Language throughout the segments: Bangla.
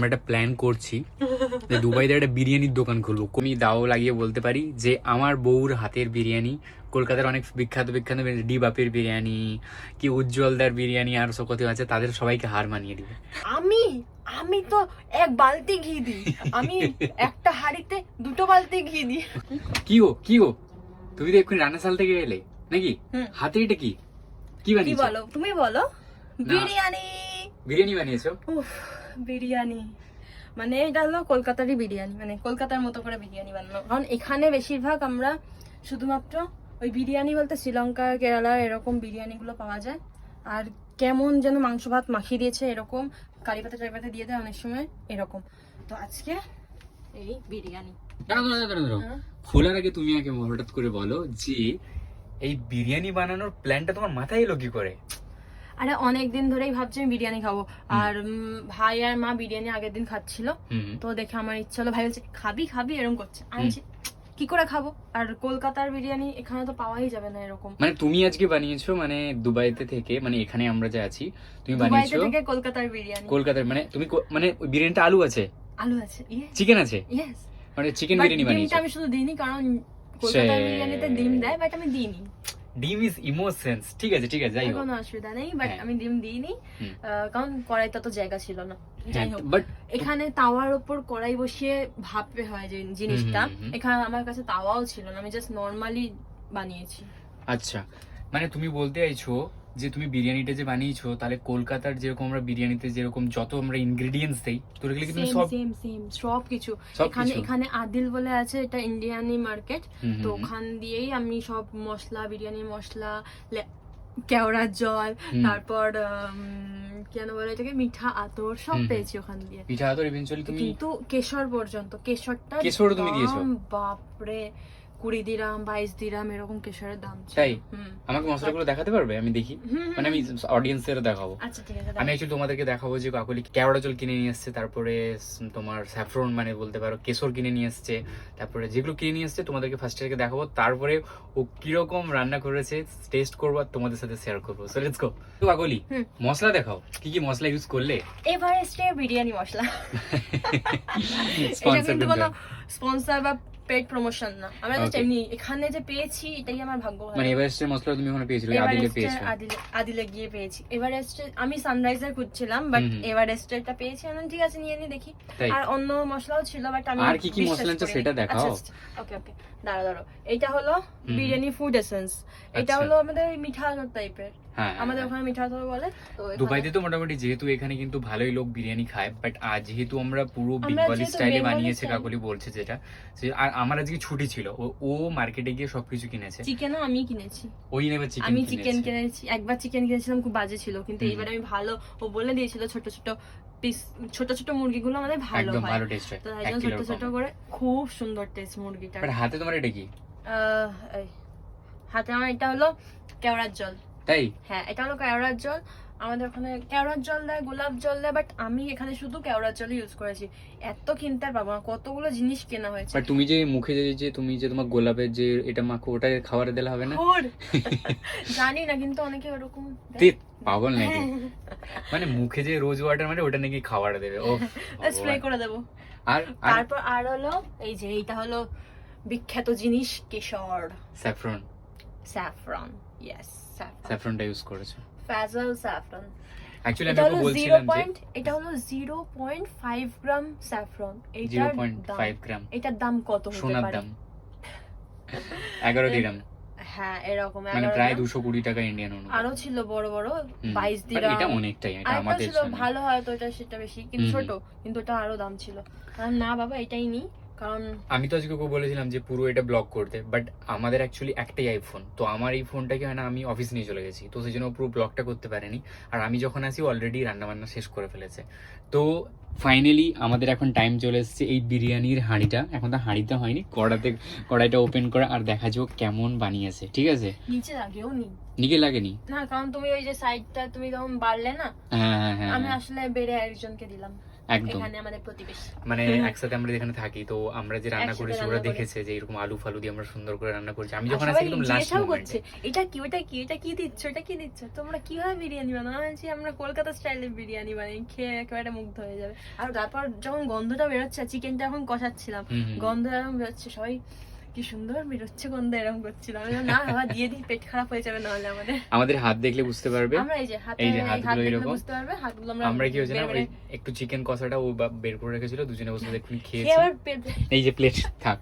আমরা একটা প্ল্যান করছি যে দুবাইতে একটা বিরিয়ানির দোকান খুলবো। আমি দাও লাগিয়ে বলতে পারি যে আমার বউর হাতের বিরিয়ানি কলকাতার অনেক বিখ্যাত বিখ্যাত ডি বাপের বিরিয়ানি, কি উজ্জ্বলদার বিরিয়ানি আর সব কত আছে, তাদের সবাইকে হার মানিয়ে দিবে। আমি আমি তো এক বালতি ঘি দিই, আমি একটা হাঁড়িতে দুটো বালতি ঘি দিই। কি গো তুমি তো এক্ষুনি রান্নাশাল থেকে এলে নাকি? হাতে এটা কি কি কি বানিয়েছো? বলো তুমি বলো? বিরিয়ানি। বিরিয়ানি বানিয়েছো? উফ, বিরিয়ানি মানে এটা হলো কলকাতারই বিরিয়ানি, মানে কলকাতার মতো করে বিরিয়ানি বানানো। কারণ এখানে বেশিরভাগ আমরা শুধুমাত্র ওই বিরিয়ানি বলতে শ্রীলঙ্কা কেরালা এরকম বিরিয়ানিগুলো পাওয়া যায়। আর কেমন যেন মাংস ভাত মাখিয়ে দিয়েছে এরকম, কারি পাতা টারি পাতা দিয়ে দেয় অনেক সময় এরকম। তো আজকে এই বিরিয়ানি। দাঁড়াও, খোলার আগে তুমি আগে হঠাৎ করে বলো যে এই বিরিয়ানি বানানোর প্ল্যানটা তোমার মাথায় এলো কি করে? আরে অনেকদিন ধরেই ভাবছি আমি বিরিয়ানি খাবো। আর ভাই আর মা বিরিয়ানি আগের দিন খাচ্ছিল, তো দেখে আমার ইচ্ছা হলো, ভাই বলছে খাবি খাবি এরকম করছে। আমি কি করে খাবো, আর কলকাতার বিরিয়ানি এখানে তো পাওয়াই যাবে না এরকম। মানে তুমি আজকে বানিয়েছো, মানে দুবাইতে থেকে, মানে এখানে আমরা যে আছি তুমি বানিয়েছো দুবাইতে থেকে কলকাতার বিরিয়ানি। কলকাতার মানে তুমি মানে ওই বিরিয়ানিটা আলু আছে, আলু আছে, চিকেন আছে, ইয়েস, মানে চিকেন বিরিয়ানি বানিয়েছো। আমি শুধু দিইনি কারণ কলকাতার বিরিয়ানিতে ডিম দেয়, বাট আমি দিইনি। ডিম ইজ ইমোশনস। ঠিক আছে যাই হোক, কোনো অসুবিধা নেই, বাট আমি ডিম দিইনি কারণ কড়াইতে তো জায়গা ছিল না। যাই হোক, বাট এখানে তাওয়ার উপর কড়াই বসিয়ে ভাপতে হয় যে জিনিসটা, এখানে আমার কাছে তাওয়াও ছিল না, আমি জাস্ট নরমালি বানিয়েছি। আচ্ছা, মানে তুমি বলতে চাইছো যে তুমি বিরিয়ানিটা যে বানিয়েছো, তাহলে কলকাতার যেরকম আমরা বিরিয়ানিতে যেরকম যত আমরা ইনগ্রেডিয়েন্টস দেই, তো এগুলো কি তুমি সব কিছু এখানে আদিল বলে আছে, এটা ইন্ডিয়ানি মার্কেট, তো ওখান দিয়েই আমি সব মশলা, বিরিয়ানি মশলা, কেওড়ার জল, তারপর কেন বলে এটাকে মিঠা আতর, সব পেয়েছি ওখান দিয়ে। মিঠা আতর ইভেন্চুয়ালি তুমি, কিন্তু কেশর পর্যন্ত, কেশরও তুমি দিয়েছো? বাপরে 20 দিরাম 22 দিরাম এরকম কেশরের দাম ছিল। তাই? আমাকে মশলাগুলো দেখাতে পারবে? আমি দেখি, মানে আমি অডিয়েন্সের দেখাবো। আচ্ছা ঠিক আছে, আমি অ্যাকচুয়ালি তোমাদেরকে দেখাবো যে কাকলি কেওড়া জল কিনে নিয়ে এসছে, তারপরে তোমার স্যাফরন মানে বলতে পারো কেশর কিনে নিয়ে এসছে, তারপরে যেগুলো কিনে নিয়ে এসছে তোমাদেরকে ফার্স্টে দেখাবো, তারপরে ও কিরকম রান্না করেছে টেস্ট করবো আর তোমাদের সাথে শেয়ার করবো। So let's go. তো কাকলি মশলা দেখাও, কি কি মশলা ইউজ করলে? এভারেস্টের বিরিয়ানি মশলা। এটা কিন্তু কোনো স্পন্সর বা পেড প্রমোশন না, আমরা জাস্ট এমনি এখানে যে পেয়েছি এটাই আমার ভাগ্য। মানে এভারেস্টের মশলা তুমি ওখানে পেয়েছিলে? আদিলে পেয়েছো? আদিলে গিয়ে পেয়েছি। এভারেস্টে আমি সানরাইজার খুঁজছিলাম, বাট এভারেস্টেরটা পেয়েছি, আমি ঠিক আছে নিয়ে নি দেখি। আর অন্য মশলাও ছিল, বাট আমি আর কি কি মশলা আছে সেটা দেখাও। ওকে দাঁড়াও, এটা হলো বিরিয়ানি ফুড এসেন্স, এটা হলো আমাদের মিঠা টাইপের, আমাদের ওখানে মিঠা আতর বলে। দুবাইতে তো মোটামুটি যেহেতু এখানে কিন্তু ভালোই লোক বিরিয়ানি খায়, বাট আজ যেহেতু আমরা পুরো বেঙ্গলি স্টাইলে বানিয়েছে কাকলি বলছে যেটা, আর আমার আজকে ছুটি ছিল, ও মার্কেটে গিয়ে সবকিছু কিনেছে। চিকেনও আমি কিনেছি, ওই নেবে চিকেন, আমি চিকেন কিনেছি, একবার চিকেন কিনেছিলাম খুব বাজে ছিল, কিন্তু এইবার আমি ভালো, ও বলে দিয়েছিল ছোট ছোট পিস, ছোট ছোট মুরগিগুলো আমাদের ভালো হয়, ভালো টেস্ট হয়, তো তাই জন্য ছোট ছোট করে খুব সুন্দর টেস্ট মুরগিটা। বাট হাতে তোমার এটা কি? হাতে আমার এটা হলো কেওড়ার জল। তাই? হ্যাঁ, এটা হলো কেওড়ার জল। আমাদের ওখানে কেওড়ার জল দেয়, গোলাপ জল দেয়, বাট আমি এখানে শুধু কেওড়ার জল ইউজ করেছি। এত কিনতে পারবো না, কতগুলো জিনিস কেনা হয়েছে। বাট তুমি যে মুখে যে তুমি যে তোমার গোলাপের যে এটা মাখো, ওটা খাবারে দিলে হবে না? জানি না, কিন্তু অনেকে ওরকম পাগল নাকি? মানে মুখে যে রোজ ওয়াটার মানে ওটা নাকি খাবারে দেবে? ও স্প্রে করে দেবো। আর তারপর আর হলো এই যে এইটা হলো বিখ্যাত জিনিস, কেশর, স্যাফরন। ইয়েস, স্যাফরনটা ইউজ করেছো? ফাজল স্যাফরন। অ্যাকচুয়ালি আমি বলছিলাম যে এটা হলো 0.5 গ্রাম স্যাফরন। এটার 0.5 গ্রাম, এটার দাম কত হতে পারে? সোনার দাম 11 দিরহাম। হ্যাঁ, এরকম মানে প্রায় 220 টাকা ইন্ডিয়ান অনুপাত। আরো ছিল বড় বড় 22 দিরহাম। এটা অনেকটাই, এটা আমাদের ছিল ভালো হয় তো, এটা সেটা বেশি, কিন্তু ছোট, কিন্তু এটা আরো দাম ছিল। না বাবা, এটাই নি, কারণ আমি তো আজকে বলেছিলাম যে পুরো এটা ব্লগ করতে, বাট আমাদের অ্যাকচুয়ালি একটাই আইফোন, তো আমার এই ফোনটাকে হয় না আমি অফিস নিয়ে চলে গেছি, তো সেই জন্য পুরো ব্লগটা করতে পারেনি। আর আমি যখন আসি অলরেডি রান্নাবান্না শেষ করে ফেলেছে। তো ফাইনালি আমাদের এখন টাইম চলে এসেছে এই বিরিয়ানির হাঁড়িটা, এখন তো হাঁড়িতে হয়নি, কড়াইটা ওপেন করে আর দেখা যাক কেমন বানিয়েছে। ঠিক আছে? নিচে লাগেও নি, নিচে লাগেনি না, কারণ তুমি ওই যে সাইডটা তুমি তখন বাড়লে না। হ্যাঁ, আমি আসলে বেড়ে একজনকে দিলাম। একদম এখানে আমাদের প্রতিবেশী। মানে একসাথে আমরা যেখানে থাকি, তো আমরা যে রান্না একসাথে করেছি রান্না ওরা করি। দেখেছে যে এরকম আলু ফালু দিয়ে আমরা সুন্দর করে রান্না করছি। আমি আর যখন আসি সবাই একদম লাস্ট জিজ্ঞাসাও মোমেন্টে, করছে এটা কি, ওটা কি, এটা কি দিচ্ছ, এটা কি দিচ্ছ, তোমরা কিভাবে বিরিয়ানি বানাও? আমি বলছি আমরা কলকাতা স্টাইলে বিরিয়ানি বানাই, খেয়ে একেবারে মুগ্ধ হয়ে যাবে। আর তারপর যখন গন্ধটা বেরোচ্ছে, চিকেনটা এখন কষাচ্ছিলাম, গন্ধ এরকম বেরোচ্ছে, সবাই কি সুন্দর বেরোচ্ছে গন্ধ, এরকম করছিলাম। আমি বললাম, না বাবা দিয়ে দিই, পেট খারাপ হয়ে যাবে নাহলে আমাদের। আমাদের হাত দেখলে বুঝতে পারবে, আমরা এই যে হাতে, এই যে এই হাত হাতগুলো দেখলে এরকম। বুঝতে পারবে, হাতগুলো আমরা কি হয়েছে না, বের ওই করে- একটু চিকেন কষাটা ও বের করে রেখেছিল, দুজনে বসে দেখুন খেয়ে খেয়েছি। আবার পেট- এই যে প্লেট থাক,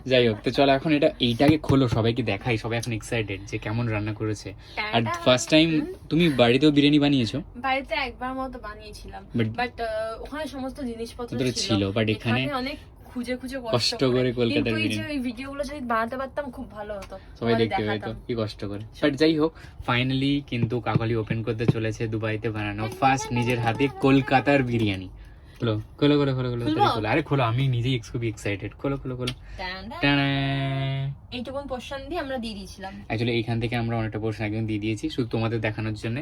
যাই হোক। তো চলো এখন এইটাকে খোলো, সবাইকে দেখাই, সবাই এখন এক্সাইটেড যে কেমন রান্না করেছে। আর টাটা। ফার্স্ট টাইম তুমি বাড়িতেও বিরিয়ানি বানিয়েছো? বাড়িতে একবার মতো বানিয়েছিলাম, But- বাট ওখানে সমস্ত জিনিসপত্র ওদের ছিল, but এখানে অনেক খুঁজে খুঁজে কষ্ট করে কলকাতার কিন্তু এই যে বিরিয়ানি। ওই ভিডিওগুলো যদি বানাতে পারতাম খুব ভালো হতো, সবাই তোমাদের দেখতে পেতো দেখাতাম। কি কষ্ট করে। বাট যাই হোক, ফাইনালি কিন্তু কাকলি ওপেন করতে চলেছে দুবাইতে বানানো ফার্স্ট নিজের হাতে কলকাতার বিরিয়ানি। খোলো খোলো খোলো খোলো খোলো, খুলবো? তাড়াতাড়ি খোলো। আরে খোলো, আমি নিজেই খুবই এক্সাইটেড। খোলো খোলো খোলো। টাটা। এইটুকুন পোর্শন দিয়ে আমরা দিয়ে দিয়েছিলাম। অ্যাকচুয়ালি এইখান থেকে আমরা অনেকটা পোর্শন একদম দিয়ে দিয়েছি, শুধু তোমাদের দেখানোর জন্য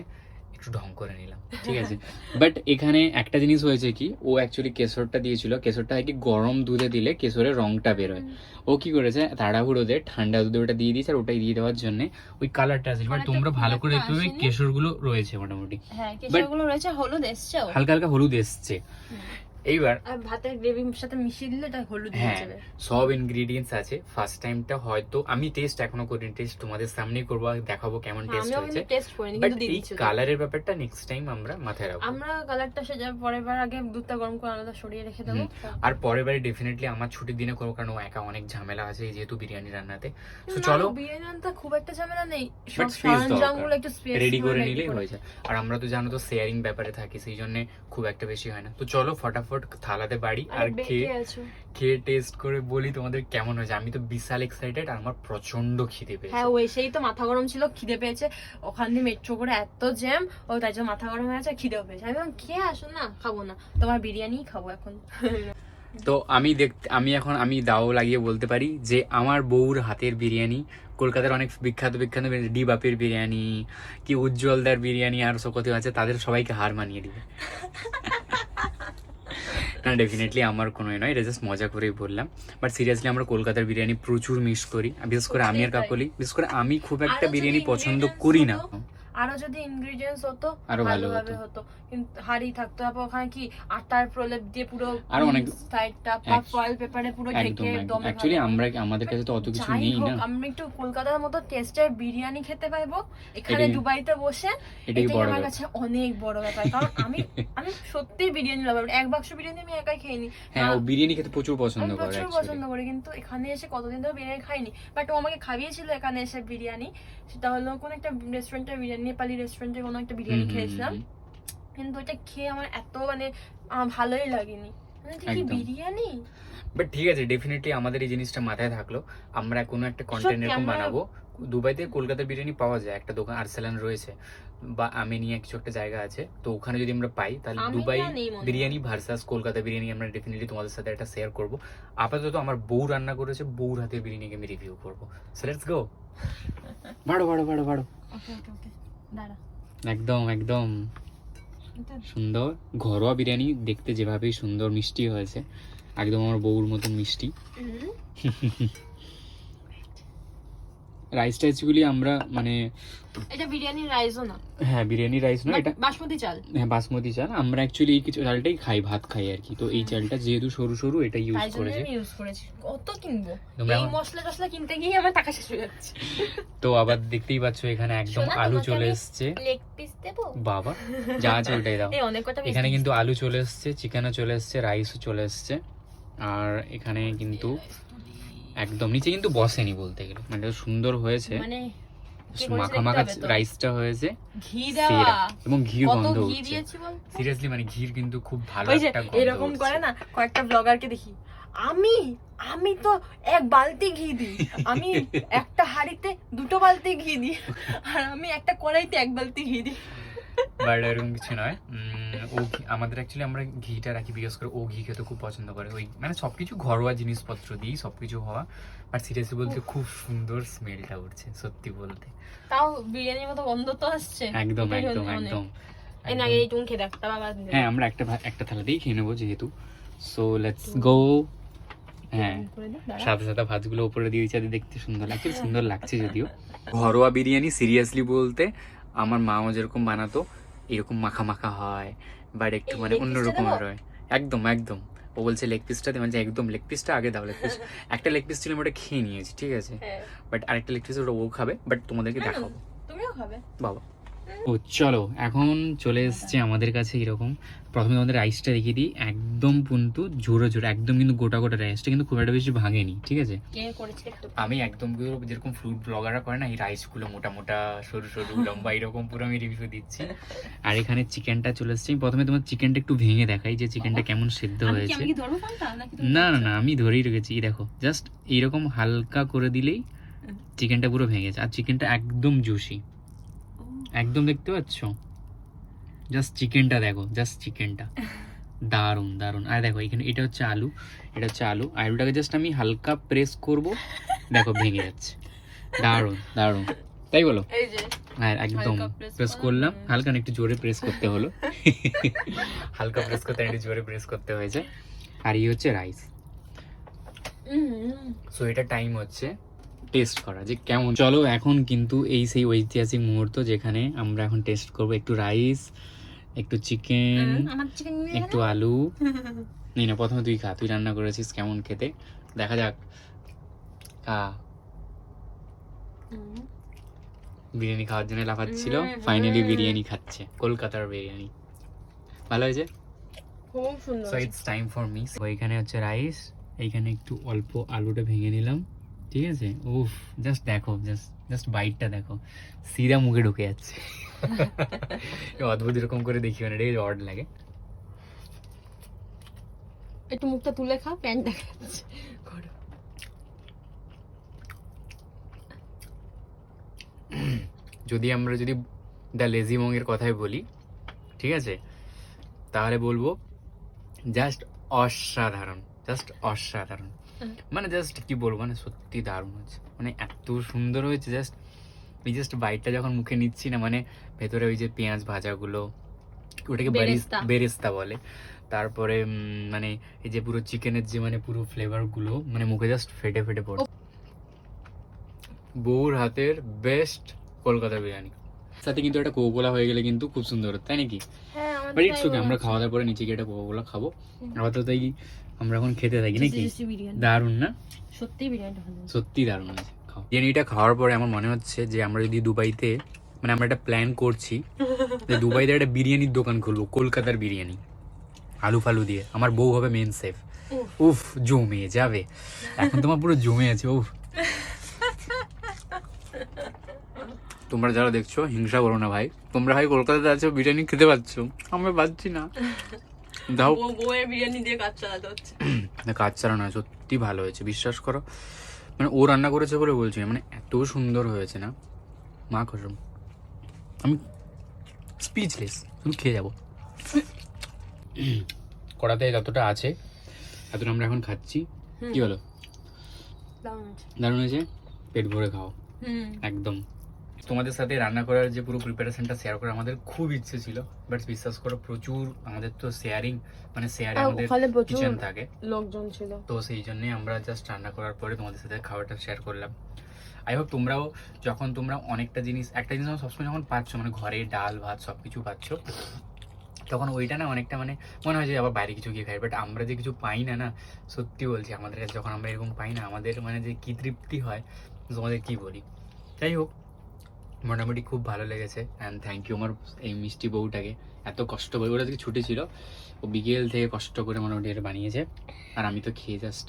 একটু ঢং করে নিলাম, ঠিক আছে। বাট এখানে একটা জিনিস হয়েছে কি, ও অ্যাকচুয়ালি কেশরটা দিয়েছিল, কেশরটা কি গরম দুধে দিলে কেশরের রংটা বেরোয়। ও কি করেছে, তাড়াহুড়োতে ঠান্ডা দুধে ওটা দিয়ে দিয়েছে, আর ওটাই দিয়ে দেওয়ার জন্য ওই কালারটা আসে। বাট কালারটা তোমরা খুব ভালো করে একটা দেখতে পাবে আসেনি। কেশরগুলো রয়েছে মোটামুটি, হ্যাঁ, কেশরগুলো রয়েছে, হলুদ এসছেও। হালকা হালকা হলুদ এসছে। এইবার আর ভাতের গ্রেভির সাথে মিশিয়ে দিলে এটা হলুদ হয়ে হ্যাঁ, যাবে। সব ইনগ্রেডিয়েন্টস আছে। ফার্স্ট টাইমটা হয়তো আমি টেস্ট এখনো করিনি, টেস্ট তোমাদের সামনেই করবো, আর দেখাবো কেমন টেস্ট আমিও হয়েছে। কিন্তু টেস্ট করিনি, বাট কিন্তু দিয়ে এই দিচ্ছি। কালারের ব্যাপারটা নেক্সট টাইম আমরা মাথায় রাখবো। আমরা কালারটা সেজে পরের বার আগে দুধটা গরম করে আলাদা সরিয়ে রেখে দেবো। আর পরের বারে ডেফিনেটলি আমার ছুটির দিনে করবো, কারণ ও একা অনেক ঝামেলা আছে যেহেতু বিরিয়ানি রান্নাতে। তো না, চলো বিরিয়ানি রান্নাটা খুব একটা ঝামেলা নেই, সব বাট স্পেস সরঞ্জামগুলো একটু স্পেস রেডি করে নিলেই হয়ে যায়। আর আমরা তো জানো তো শেয়ারিং ব্যাপারে থাকি, সেই জন্য খুব একটা বেশি হয় না। তো চলো ফটাফট থালাতে বাড়ি, আর খেয়ে টেস্ট করে বলি তোমাদের কেমন হয়েছে। আমি তো বিশাল এক্সাইটেড, আর আমার প্রচন্ড খিদে পেয়েছে। হ্যাঁ, ওই সেই তো মাথা গরম ছিল, খিদে পেয়েছে, ওখান দিয়ে মেট্রো করে এত জ্যাম, ও তাই জন্য মাথা গরম হয়ে আছে, খিদেও পেয়েছে। আমি বললাম খেয়ে আসো না, খাবো না, তোমার বিরিয়ানি খাবো এখন। তো আমি দাও লাগিয়ে বলতে পারি যে আমার বউর হাতের বিরিয়ানি, কলকাতার অনেক বিখ্যাত বিখ্যাত ডি বাপের বিরিয়ানি, কি উজ্জ্বলদার বিরিয়ানি, আর সব কত আছে, তাদের সবাইকে হার মানিয়ে দিবে। না, ডেফিনেটলি আমার কোনো নয়, এটা জাস্ট মজা করেই বললাম। বাট সিরিয়াসলি আমরা কলকাতার বিরিয়ানি প্রচুর মিস করি, বিশেষ করে আমি আর কাকলি। বিশেষ করে আমি খুব একটা বিরিয়ানি পছন্দ করি না। আরো যদি ইনগ্রেডিয়েন্টস হতো আরো ভালো ভালোভাবে হতো, কিন্তু হাড়ি থাকতো, তারপর ওখানে কি আটার প্রলেপ দিয়ে পুরো আরো অনেক সাইডটা ফয়েল পেপারে পুরো একদম ঢেকে একদম। দমে অ্যাকচুয়ালি ভালো। আমাদের কাছে তো অত কিছু যাই নেই হোক, না, আমি একটু কলকাতার মতো টেস্টের বিরিয়ানি খেতে পাইবো এখানে এটাই- দুবাইতে বসে, এটাই এটাই বড় আমার ব্যাপার। কাছে অনেক বড় ব্যাপার। কারণ আমি আমি সত্যি বিরিয়ানি লাভার, এক বাক্স বিরিয়ানি আমি একাই খেয়ে নি। হ্যাঁ, ও বিরিয়ানি খেতে প্রচুর পছন্দ আমি করে প্রচুর actually। পছন্দ করি, কিন্তু এখানে এসে কতদিন ধরে বিরিয়ানি খাইনি। বাট ও আমাকে খাইয়েছিল এখানে এসে বিরিয়ানি, সেটা হলো কোন একটা রেস্টুরেন্টের বিরিয়ানি, নেপালি রেস্টুরেন্টে কোনো একটা বিরিয়ানি খেয়েছিলাম, কিন্তু ওটা খেয়ে আমার এত মানে ভালোই লাগেনি, মানে এটা কি একদম। বিরিয়ানি। বাট ঠিক আছে, ডেফিনেটলি আমাদের এই জিনিসটা মাথায় থাকলো, আমরা কোনো একটা কন্টেন্ট সত্যি এরকম আমরা- বানাবো। দুবাইতে কলকাতার বিরিয়ানি পাওয়া যায়, একটা দোকান আরসালান রয়েছে, বা আমিনিয়া কিছু একটা জায়গা আছে, তো ওখানে যদি আমরা পাই তাহলে আমিনিয়া দুবাই নেই মনে হয়। বিরিয়ানি ভার্সাস কলকাতা বিরিয়ানি আমরা ডেফিনেটলি তোমাদের সাথে একটা শেয়ার করব। আপাতত আমার বউ রান্না করেছে, বউর হাতের বিরিয়ানিকে আমি রিভিউ করবো। So let's go. বাড়ো বাড়ো বাড়ো বাড়ো। ওকে ওকে ওকে, দাঁড়া। একদম একদম এটা সুন্দর ঘরোয়া বিরিয়ানি, দেখতে যেভাবেই সুন্দর মিষ্টি হয়েছে, একদম আমার বউর মতন মিষ্টি। রাইস টাইসগুলি আমরা মানে, এটা বিরিয়ানি রাইসও না, হ্যাঁ বিরিয়ানি রাইস না, এটা বাসমতি চাল। হ্যাঁ বাসমতি চাল। আমরা অ্যাকচুয়ালি এই কিছু চালটাই খাই, ভাত খাই আর কি। তো এই চালটা যেহেতু সরু সরু, এটা ইউজ তাই জন্য করেছে। আমি ইউজ করেছি। কত কিনবো, তোমরা এই এখন- মশলা টসলা কিনতে গিয়ে আমার টাকা শেষ হয়ে যাচ্ছে। তো আবার দেখতেই পাচ্ছ এখানে একদম শোনা, আলু তোমাকে চলে আমি এসছে। লেগ পিস দেবো? বাবা, যা আছে ওইটাই দাও। এই অনেক কটা piece এখানে দিয়েছি। কিন্তু আলু চলে এসছে, চিকেনও চলে এসছে, রাইসও চলে এসছে, আর এখানে কিন্তু একদম নিচে কিন্তু বসেনি বলতে গেলে, মানে সুন্দর হয়েছে, মানে কে করেছে মাখা দেখতে মাখা হবে তো। রাইসটা হয়েছে ঘি সেরা, দেওয়া, এবং ঘির কত গন্ধ ঘি উঠছে। দিয়েছি বল। সিরিয়াসলি মানে ঘির কিন্তু খুব ভালো ওই যে একটা গন্ধ এরকম উঠছে। করে না, কয়েকটা ব্লগারকে দেখি, আমি আমি তো এক বালতি ঘি দিই, আমি একটা হাঁড়িতে 2 বালতি ঘি দিই, আর আমি একটা কড়াইতে 1 বালতি ঘি দিই। বাট এরকম কিছু নয়। আমাদের অ্যাকচুয়ালি আমরা ঘিটা রাখি, বিশেষ করে ও ঘি খেতে খুব পছন্দ করে, ওই মানে সবকিছু ঘরোয়া জিনিসপত্র দিই, সবকিছু হওয়া। বাট সিরিয়াসলি বলতে খুব সুন্দর স্মেলটা উঠছে সত্যি বলতে। তাও বিরিয়ানির মতো গন্ধ তো আসছে, একদম এটাই একদম অনেক। একদম। এই না, এই তুমি খেয়ে দেখ, তারপর আবার দিতে হ্যাঁ আমরা একটা থালাতেই খেয়ে নেবো যেহেতু। So let's go. হ্যাঁ করে দিই, দাঁড়া। সাদা সাদা ভাতগুলো উপরে দিয়ে দিচ্ছে, দেখতে সুন্দর লাগছে, সুন্দর লাগছে যদিও। ঘরোয়া বিরিয়ানি সিরিয়াসলি বলতে আমার মাও যেরকম বানাতো এরকম মাখা মাখা হয়, বাট একটু এই মানে leg piece টা অন্যরকমের দেবো? হয়। একদম একদম। ও বলছে লেগ পিসটা দে, মানে একদম লেগ পিসটা আগে দাও। লেগ পিস একটা লেগ পিস ছিল, আমি ওটা খেয়ে নিয়েছি, ঠিক আছে, হ্যাঁ, বাট আরেকটা লেগ পিস ওটা ও খাবে, বাট তোমাদেরকে দেখাবো। তুমিও খাবে? বাবা ও চলো এখন চলে এসছে আমাদের কাছে এরকম। প্রথমে আমাদের রাইসটা দেখিয়ে দিই, একদম কিন্তু জোরে জোরে, একদম কিন্তু গোটা গোটা রাইসটা কিন্তু খুব একটা বেশি ভাঙেনি, ঠিক আছে। কে করেছে একটু? আমি একদম পুরো যেরকম ফুড ব্লগাররা করে না, এই রাইসগুলো মোটা মোটা সরু সরু লম্বা এরকম পুরো আমি রিভিউ দিচ্ছি। আর এখানে চিকেনটা চলে এসছে। আমি প্রথমে তোমার চিকেনটা একটু ভেঙে দেখাই যে চিকেনটা কেমন সিদ্ধ হয়েছে। আমি কি ধরবো ফোনটা নাকি তুমি? না না না, আমি ধরেই রেখেছি, এই দেখো জাস্ট এইরকম হালকা করে দিলেই চিকেনটা পুরো ভেঙে গেছে। আর চিকেনটা একদম জুসি, একদম দেখতে পাচ্ছ, জাস্ট চিকেনটা দেখো, জাস্ট চিকেনটা দারুন দারুন। আর দেখো এখানে এটা হচ্ছে আলু, এটা হচ্ছে আলু, আলুটাকে জাস্ট আমি হালকা প্রেস করব, দেখো ভেঙে যাচ্ছে। দারুন দারুন, তাই বলো? এই যে হ্যাঁ একদম হালকা press প্রেস করা, করলাম, হ্যাঁ। হালকা না একটু জোরে প্রেস করতে হলো। হালকা প্রেস করতে একটু জোরে প্রেস করতে হয়েছে। আর এই হচ্ছে রাইস। সো এটা টাইম হচ্ছে টেস্ট করা যে কেমন। চলো এখন কিন্তু এই সেই ঐতিহাসিক মুহূর্ত যেখানে আমরা এখন টেস্ট করব। একটু রাইস, একটু চিকেন, আমার চিকেন নিয়ে একটু আলু। নেই না, প্রথমে তুই খা, তুই রান্না করেছিস, কেমন খেতে দেখা যাক। খা। বিরিয়ানি খাওয়ার জন্য লাফাচ্ছিল, ফাইনালি বিরিয়ানি খাচ্ছে, কলকাতার বিরিয়ানি। ভালো হয়েছে? খুব সুন্দর। So it's time for me. So এখানে হচ্ছে রাইস, এইখানে একটু অল্প আলুটা ভেঙে নিলাম, ঠিক আছে। উফ, জাস্ট দেখো, জাস্ট বাইটটা দেখো, সিধা মুখে ঢুকে যাচ্ছে। অদ্ভুত এরকম করে দেখিও না, এটা অড লাগে। একটু মুখটা তুলে খা, প্যান্ট দেখা যাচ্ছে। যদি দ্য লেজি মংয়ের কথাই বলি, ঠিক আছে, তাহলে বলবো জাস্ট অসাধারণ, জাস্ট অসাধারণ। মানে জাস্ট কি বলবো, মানে সত্যি দারুণ হয়েছে, মানে এত সুন্দর হয়েছে। জাস্ট বাইটটা যখন মুখে নিচ্ছি না, মানে ভেতরে ওই যে পেঁয়াজ ভাজাগুলো, ওটাকে বেরেস্তা। বেরেস্তা বলে। তারপরে মানে এই যে পুরো চিকেনের যে মানে পুরো ফ্লেভার গুলো মানে মুখে জাস্ট ফেটে ফেটে পড়ে। বউর হাতের বেস্ট কলকাতা বিরিয়ানি। সাথে কিন্তু একটা কোকোলা হয়ে গেলে কিন্তু খুব সুন্দর হতো, তাই নাকি? হ্যাঁ, আমার বাট ইটস ওকে, আমরা খাওয়া দাওয়ার পরে নিচে গিয়ে একটা কোকোলা খাবো। আপাতত তাই আমরা এখন খেতে থাকি নাকি? বিরিয়ানি দারুণ না? সত্যি বিরিয়ানিটা ভালো। সত্যি দারুণ আছে। খাও। বিরিয়ানিটা খাওয়ার পরে আমার মনে হচ্ছে যে আমরা যদি দুবাইতে, মানে আমরা একটা প্ল্যান করছি যে দুবাইতে একটা বিরিয়ানির দোকান খুলবো, কলকাতার বিরিয়ানি, আলু ফালু দিয়ে। আমার বউ হবে মেন সেফ। উফ, জমে যাবে এখন, তোমার পুরো জমে আছে। উফ, তোমরা যারা দেখছো হিংসা করো না ভাই, তোমরা ভাই কলকাতাতে আছো, বিরিয়ানি খেতে পাচ্ছ, আমরা পাচ্ছি না। দাও, বউয়ের বিরিয়ানি দিয়ে কাজ চালাতে হচ্ছে। কাজ চালানো হয়, সত্যি ভালো হয়েছে, বিশ্বাস করো। মানে ও রান্না করেছে বলে বলছি না, মানে এত সুন্দর হয়েছে না, মা কসম, আমি স্পিচলেস, শুধু খেয়ে যাবো। কড়াতে যতটা আছে এতটা আমরা এখন খাচ্ছি। কি বলো? দারুণ হয়েছে, পেট ভরে খাও একদম। তোমাদের সাথে রান্না করার যে পুরো প্রিপারেশনটা শেয়ার করার আমাদের খুব ইচ্ছে ছিল, বাট বিশ্বাস করো প্রচুর আমাদের তো শেয়ারিং, মানে শেয়ারে আমাদের কিচেন থাকে, লোকজন ছিল, তো সেই জন্যই আমরা জাস্ট রান্না করার পরে তোমাদের সাথে খাবারটা শেয়ার করলাম। আই হোপ তোমরাও, যখন তোমরা অনেকটা জিনিস, একটা জিনিস সবসময় যখন পাচ্ছ, মানে ঘরে ডাল ভাত সব কিছু পাচ্ছ, তখন ওইটা না অনেকটা মানে মনে হয় যে আবার বাইরে কিছু গিয়ে খাই। বাট আমরা যে কিছু পাই না, সত্যি বলছি, আমাদের কাছে যখন আমরা এরকম পাই না, আমাদের মানে যে কি তৃপ্তি হয়, তোমাদের কি বলি। যাই হোক, মোটামুটি খুব ভালো লেগেছে। অ্যান্ড থ্যাংক ইউ আমার এই মিষ্টি বউটাকে, এত কষ্ট করে, ওরা আজকে ছুটি ছিল, ও বিকেল থেকে কষ্ট করে মোটামুটি এটা বানিয়েছে। আর আমি তো খেয়ে জাস্ট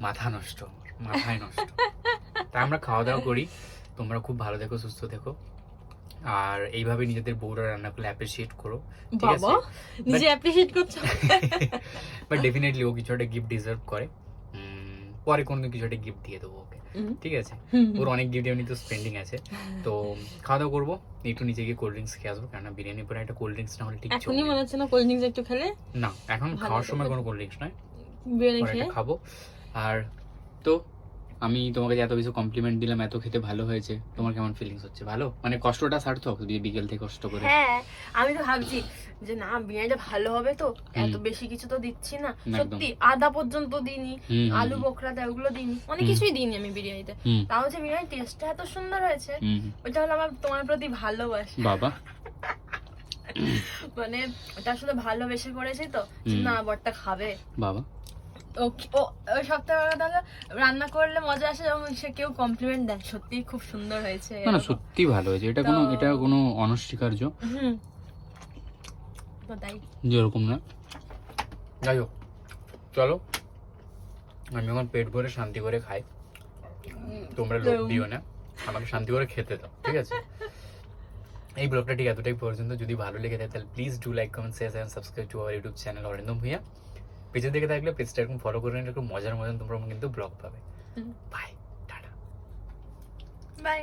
মাথা নষ্ট, মাথায় নষ্ট। তাই আমরা খাওয়া দাওয়া করি, তোমরা খুব ভালো দেখো, সুস্থ দেখো, আর এইভাবে নিজেদের বউরা রান্না করলে অ্যাপ্রিসিয়েট করো, ঠিক আছে? নিজে অ্যাপ্রিসিয়েট করছো, বাট ডেফিনেটলি ও কিছু একটা গিফট ডিজার্ভ করে। পরে কোনোদিন কিছু একটা গিফট দিয়ে দেবো ওকে, ঠিক আছে? ওর অনেক গিফট এমনি তো স্পেন্ডিং আছে। তো খাওয়া দাওয়া করবো, একটু নিচে গিয়ে কোল্ড ড্রিঙ্কস খেয়ে আসবো, কেননা বিরিয়ানির পরে একটা কোল্ড ড্রিঙ্কস না হলে ঠিক এখনই মনে হচ্ছে না কোল্ড ড্রিঙ্কস একটু খেলে? না, এখন খাওয়ার সময় কোনো কোল্ড ড্রিঙ্কস নয়, বিরিয়ানি পরে খেয়ে একটা খাবো। আর তো আমি তোমাকে যে এত কিছু কমপ্লিমেন্ট দিলাম, এত খেতে ভালো হয়েছে, তোমার কেমন ফিলিংস হচ্ছে? ভালো, মানে কষ্টটা সার্থক বিকেল থেকে কষ্ট করে? হ্যাঁ, আমি তো ভাবছি যে না বিরিয়ানিটা ভালো হবে তো, এত বেশি কিছু তো দিচ্ছি না, একদম। সত্যি আদা পর্যন্ত দিইনি, আলু বোখরাটা ওগুলো দিইনি, অনেক কিছুই দিইনি আমি বিরিয়ানিতে, তাও যে বিরিয়ানির টেস্টটা এত সুন্দর হয়েছে, ওইটা হলো আমার তোমার প্রতি ভালোবাসা। বাবা, মানে ওটা আসলে ভালোবেসে করেছি তো, যে না বরটা খাবে। বাবা, ও ওই সপ্তাহে তাহলে রান্না করলে মজা আসে যখন সে কেউ কমপ্লিমেন্ট দেয়, সত্যি খুব সুন্দর হয়েছে। না না, সত্যি ভালো হয়েছে। এটা কোনো অনস্বীকার্য তো তাই যেরকম না। যাই হোক, চলো আমি এখন পেট ভরে শান্তি করে খাই, তোমরা লোভ দিও না, আমাকে শান্তি করে খেতে দাও, ঠিক আছে? এই ব্লগটা ঠিক এতটাই পর্যন্ত। যদি ভালো লেগে থাকে তাহলে please do like, comment, share and subscribe to our YouTube channel Arindam Bhuiyan. পেজে দেখে থাকলে পেজটা এরকম ফলো করে নিলে এরকম মজার তোমরা কিন্তু ব্লগ পাবে। Bye, tata, by.